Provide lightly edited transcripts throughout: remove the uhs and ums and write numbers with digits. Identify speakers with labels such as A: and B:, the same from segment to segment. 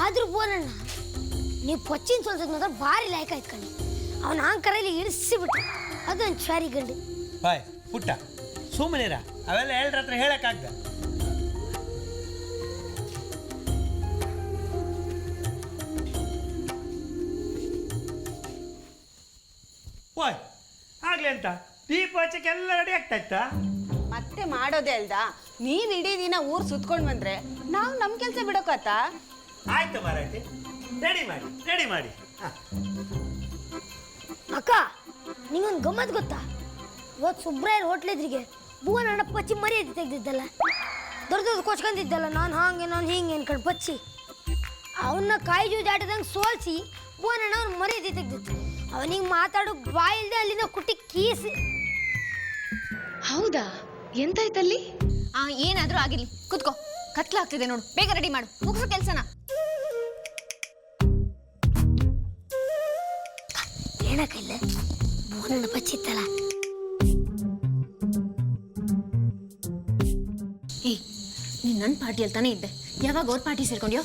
A: ಆದ್ರೂ ಬೋನಣ್ಣ ನೀವು ಪಚ್ಚಿನ ಸೋಲ್ಸೋದು ಮಾತ್ರ ಭಾರಿ ಲಾಯ್ಕ ಆಯ್ತು ಕಣಿ. ಅವನ ಆಂಕರಲ್ಲಿ ಇಳಿಸಿಬಿಟ್ರು, ಅದೊಂದು ಚಾರಿ ಗಂಡು.
B: ಬಾಯ್ ಪುಟ್ಟ ಸುಮ್ಮನಿರ, ಅವೆಲ್ಲ ಎಲ್ಲರ ಹತ್ರ ಹೇಳಕ್ಕಾಗ್ದ. ಓಯ್ ಆಗ್ಲಿ ಅಂತ ದೀಪ ಹಚ್ಚಕ್ಕೆಲ್ಲ ರೆಡಿ ಆಗ್ತಾ ಇತ್ತಾ?
C: ಮತ್ತೆ ಮಾಡೋದೇ ಅಲ್ದ, ನೀನ್ ಇಡೀ ದಿನ ಊರ್ ಸುತ್ಕೊಂಡ್ ಬಂದ್ರೆ ನಾವು ನಮ್ ಕೆಲ್ಸ ಬಿಡೋಕತ್ತ.
B: ಆಯ್ತು ಮಾರಾಯ್ತಿ, ರೆಡಿ ಮಾಡಿ.
A: ಅಕ್ಕ ನಿಂಗೊಂದು ಗಮ್ಮತ್ ಗೊತ್ತಾ? ಇವತ್ತು ಸುಬ್ರಾಯರ್ ಹೋಟ್ಲಿದ್ರಿಗೆ ಭುವನಣ್ಣ ಪಚ್ಚಿ ಮರ್ಯಾದೆ ತೆಗ್ದಿದ್ದಲ್ಲ, ದೊಡ್ಡ ಕೊಚ್ಕೊಂಡಿದ್ದಲ್ಲ, ನಾನು ಹಿಂಗೆ ಅನ್ಕೊಂಡು ಪಚ್ಚಿ ಅವನ್ನ ಕಾಯಿ ಜೂಜ್ ಆಟದಂಗೆ ಸೋಲ್ಸಿ ಭುವನಣ್ಣ ಅವ್ನ ಮರ್ಯಾದೆ ತೆಗ್ದಿತ್ತು. ಅವನಿಗೆ ಮಾತಾಡೋ ಬಾಯಿಲ್ದೆ ಅಲ್ಲಿಂದ ಕುಟ್ಟಿ ಕೀಸಿ.
D: ಹೌದಾ? ಎಂತಾಯ್ತಲ್ಲಿ? ಏನಾದ್ರೂ ಆಗಿರ್ಲಿ, ಕುತ್ಕೋ, ಕತ್ಲಾಗ್ತಿದೆ ನೋಡು, ಬೇಗ ರೆಡಿ ಮಾಡು, ಮುಗಿಸೋ ಕೆಲ್ಸನ.
A: ಏನಕ್ಕಿಲ್ಲ, ಭುವನಣ್ಣ ಪಚ್ಚಿತ್ತಲ್ಲ.
D: ಏಯ್, ನೀನ್ ನನ್ನ ಪಾರ್ಟಿಯಲ್ಲಿ ತಾನೇ ಇದ್ದೆ, ಯಾವಾಗ ಅವ್ರ ಪಾರ್ಟಿ ಸೇರ್ಕೊಂಡ್ಯೋ?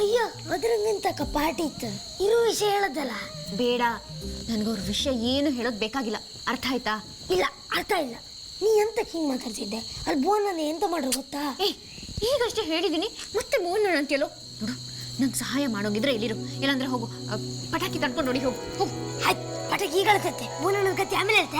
A: ಅಯ್ಯ, ಅದ್ರಂಗಿಂತಕ್ಕ ಪಾರ್ಟಿ ಇತ್ತು, ಇರೋ ವಿಷಯ ಹೇಳದ್ದಲ್ಲ.
D: ಬೇಡ, ನನ್ಗವ್ರ ವಿಷಯ ಏನು ಹೇಳೋದು ಬೇಕಾಗಿಲ್ಲ, ಅರ್ಥ ಆಯ್ತಾ?
A: ಇಲ್ಲ, ಅರ್ಥ ಇಲ್ಲ. ನೀ ಎಂತಕ್ಕೆ ಹಿಂಗೆ ಮಾತಾಡ್ತಿದ್ದೆ? ಅಲ್ಲಿ ಭುವನಣ್ಣ ಎಂತ ಮಾಡ್ರು ಗೊತ್ತಾ?
D: ಏಯ್, ಈಗಷ್ಟೇ ಹೇಳಿದ್ದೀನಿ, ಮತ್ತೆ ಬೋನ್ ಅಂತೀಯಲ್ಲೋ. ನೋಡು, ನಂಗೆ ಸಹಾಯ ಮಾಡೋಗಿದ್ರೆ ಇಲ್ಲಿರು, ಇಲ್ಲಾಂದ್ರೆ ಹೋಗು, ಪಟಾಕಿ ತಡ್ಕೊಂಡು ನೋಡಿ, ಹೋಗು.
A: ಆಯ್ತು, ಪಟಾಕಿ ಈಗ ಹೇಳ್ತೈತೆ, ಭುವನಣ್ಣನ ಕತೆ ಆಮೇಲೆ ಹೇಳ್ತೆ.